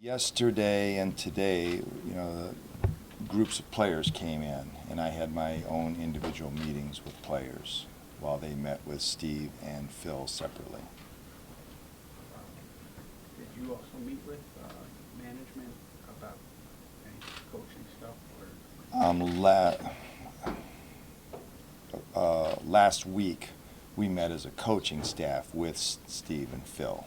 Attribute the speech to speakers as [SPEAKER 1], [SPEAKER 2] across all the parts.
[SPEAKER 1] Yesterday and today, groups of players came in, and I had my own individual meetings with players while they met with Steve and Phil separately.
[SPEAKER 2] Did you also meet with management about any coaching stuff?
[SPEAKER 1] Last week, we met as a coaching staff with Steve and Phil.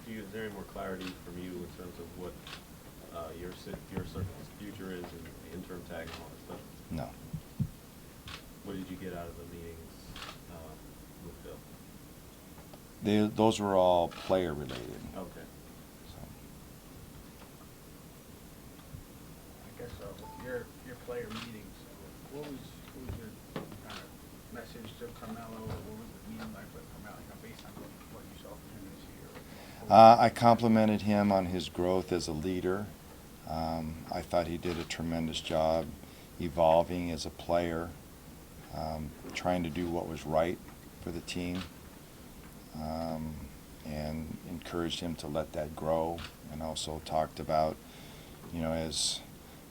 [SPEAKER 3] Is there any more clarity from you in terms of what your future is and the interim tag and all that stuff?
[SPEAKER 1] No.
[SPEAKER 3] What did you get out of the meetings with Phil?
[SPEAKER 1] Those were all player related.
[SPEAKER 3] Okay.
[SPEAKER 1] So.
[SPEAKER 2] I guess with your player meetings, what was your kind of message to Carmelo, or what was the meeting like with Carmelo, based on what you saw from him this year?
[SPEAKER 1] I complimented him on his growth as a leader. I thought he did a tremendous job evolving as a player, trying to do what was right for the team, and encouraged him to let that grow, and also talked about, as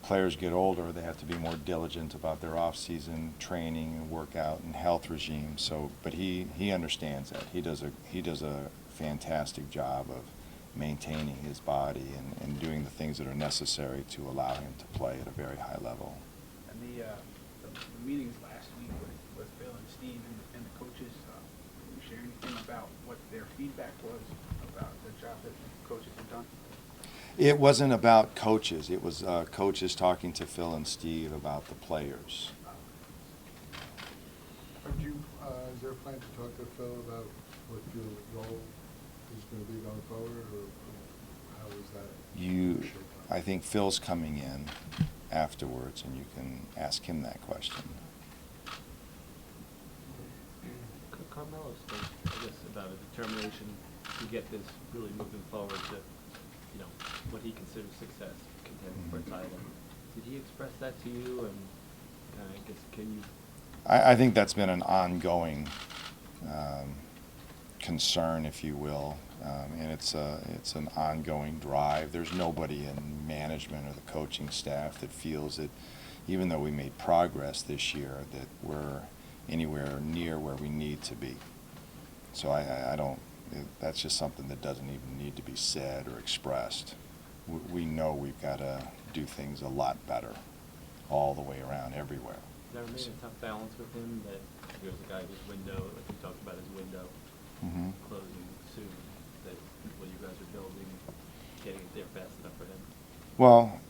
[SPEAKER 1] players get older, they have to be more diligent about their off-season training and workout and health regime. So, but he understands that. He does a fantastic job of maintaining his body and doing the things that are necessary to allow him to play at a very high level.
[SPEAKER 2] And the meetings last week with Phil and Steve and the coaches, can you share anything about what their feedback was about the job that the coaches have done?
[SPEAKER 1] It wasn't about coaches. It was coaches talking to Phil and Steve about the players.
[SPEAKER 4] Is there a plan to talk to Phil about what your role is going to be going forward, or how is that?
[SPEAKER 1] I think Phil's coming in afterwards, and you can ask him that question.
[SPEAKER 5] Carmelo spoke, I guess, about a determination to get this really moving forward to, what he considers success, contending for a title. Did he express that to you? And I guess, can you?
[SPEAKER 1] I think that's been an ongoing concern, if you will, and it's an ongoing drive. There's nobody in management or the coaching staff that feels that, even though we made progress this year, that we're anywhere near where we need to be. So I don't. That's just something that doesn't even need to be said or expressed. We know we've got to do things a lot better, all the way around, everywhere.
[SPEAKER 5] There remain a tough balance with him that there's a guy whose window, like we talked about his window, closing soon, that what you guys are building, getting it there fast enough for him?
[SPEAKER 1] Well,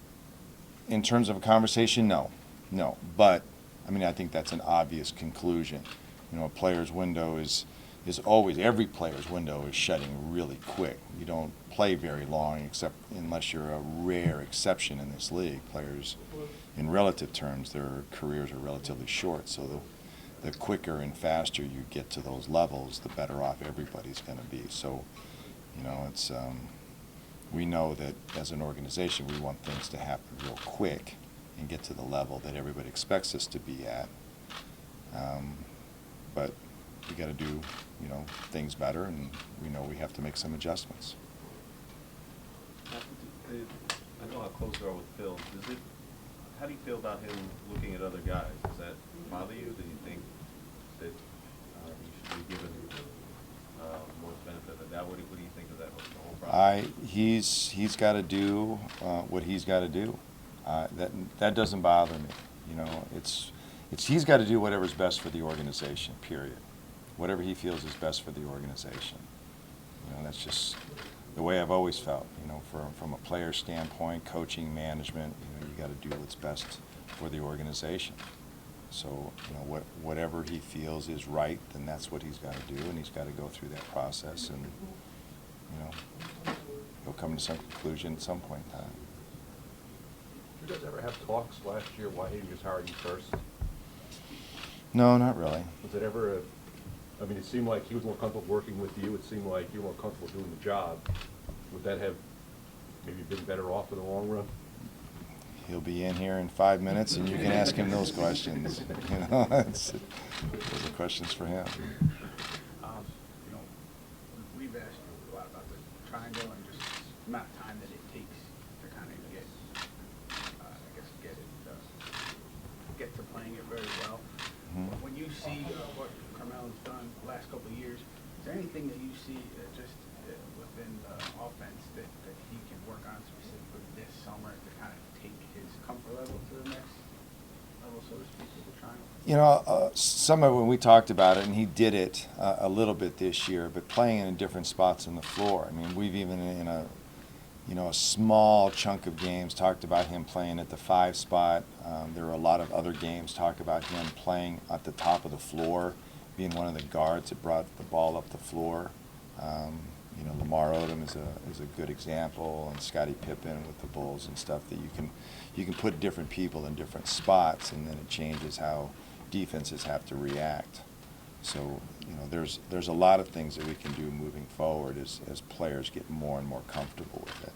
[SPEAKER 1] in terms of a conversation, no. But, I think that's an obvious conclusion. A player's window is always, every player's window is shutting really quick. You don't play very long, except unless you're a rare exception in this league. Players, in relative terms, their careers are relatively short, so the quicker and faster you get to those levels, the better off everybody's going to be. So, it's we know that as an organization we want things to happen real quick and get to the level that everybody expects us to be at. But we got to do, things better, and we know we have to make some adjustments.
[SPEAKER 3] I know how close you are with Phil. How do you feel about him looking at other guys? Does that bother you? Do you think that he should be given more benefit of the doubt? What do you think of that whole process?
[SPEAKER 1] He's got to do what he's got to do. That doesn't bother me. He's got to do whatever's best for the organization. Period. Whatever he feels is best for the organization. That's just the way I've always felt. From a player standpoint, coaching, management, you got to do what's best for the organization. So, whatever he feels is right, then that's what he's got to do, and he's got to go through that process, and he'll come to some conclusion at some point in time.
[SPEAKER 6] Did you guys ever have talks last year why he was hired you first?
[SPEAKER 1] No, not really.
[SPEAKER 6] Was it ever it seemed like he was more comfortable working with you. It seemed like you were more comfortable doing the job. Would that have maybe been better off in the long run?
[SPEAKER 1] He'll be in here in 5 minutes, and you can ask him those questions. Those are questions for him.
[SPEAKER 2] We've asked you a lot about the triangle and just amount of time that it takes to kind of get, I guess, get to playing it very well.
[SPEAKER 1] Mhm.
[SPEAKER 2] When you see what Carmelo's done the last couple of years, is there anything that you see just within the offense that he can work on specifically this summer to kind of take his comfort level to the next level, so to speak, with the Triangle?
[SPEAKER 1] You know, some of when we talked about it, and he did it a little bit this year, but playing in different spots on the floor. I mean, we've even in a small chunk of games talked about him playing at the 5 spot. There are a lot of other games talk about him playing at the top of the floor, being one of the guards that brought the ball up the floor. Lamar Odom is a good example, and Scottie Pippen with the Bulls and stuff, that you can put different people in different spots, and then it changes how defenses have to react. So there's a lot of things that we can do moving forward as players get more and more comfortable with that.